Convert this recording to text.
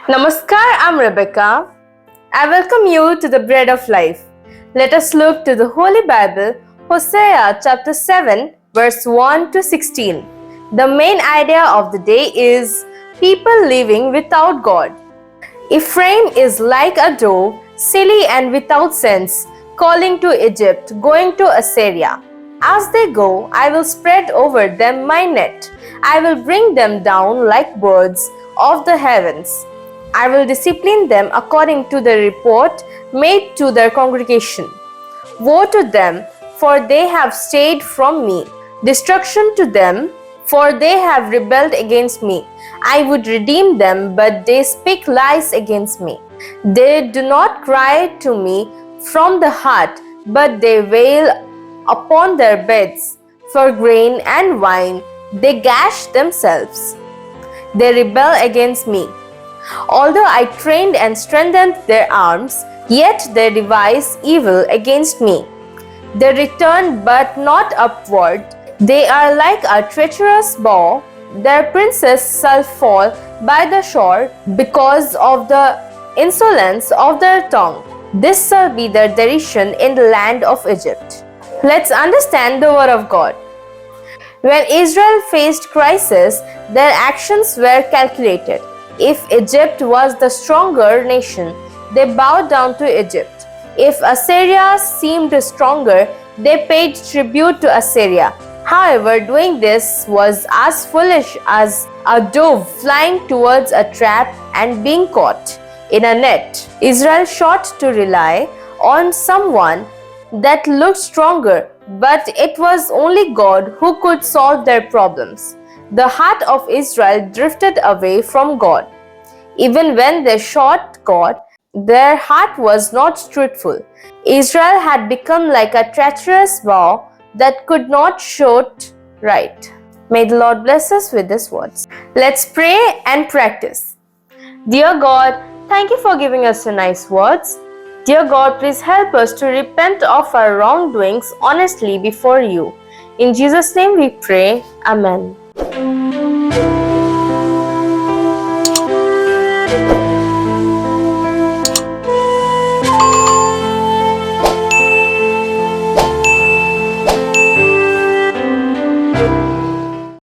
Namaskar, I'm Rebecca. I welcome you to the Bread of Life. Let us look to the Holy Bible, Hosea chapter 7, verse 1 to 16. The main idea of the day is people living without God. Ephraim is like a dove, silly and without sense, calling to Egypt, going to Assyria. As they go, I will spread over them my net. I will bring them down like birds of the heavens. I will discipline them according to the report made to their congregation. Woe to them, for they have strayed from me. Destruction to them, for they have rebelled against me. I would redeem them, but they speak lies against me. They do not cry to me from the heart, but they wail upon their beds. For grain and wine, they gash themselves. They rebel against me. Although I trained and strengthened their arms, yet they devise evil against me. They return but not upward. They are like a treacherous bow. Their princes shall fall by the shore because of the insolence of their tongue. This shall be their derision in the land of Egypt. Let's understand the word of God. When Israel faced crisis, their actions were calculated. If Egypt was the stronger nation, they bowed down to Egypt. If Assyria seemed stronger, they paid tribute to Assyria. However, doing this was as foolish as a dove flying towards a trap and being caught in a net. Israel sought to rely on someone that looked stronger, but it was only God who could solve their problems. The heart of Israel drifted away from God. Even when they sought God, their heart was not truthful. Israel had become like a treacherous bow that could not shoot right. May the Lord bless us with these words. Let's pray and practice. Dear God, thank you for giving us so nice words. Dear God, please help us to repent of our wrongdoings honestly before you. In Jesus' name we pray. Amen.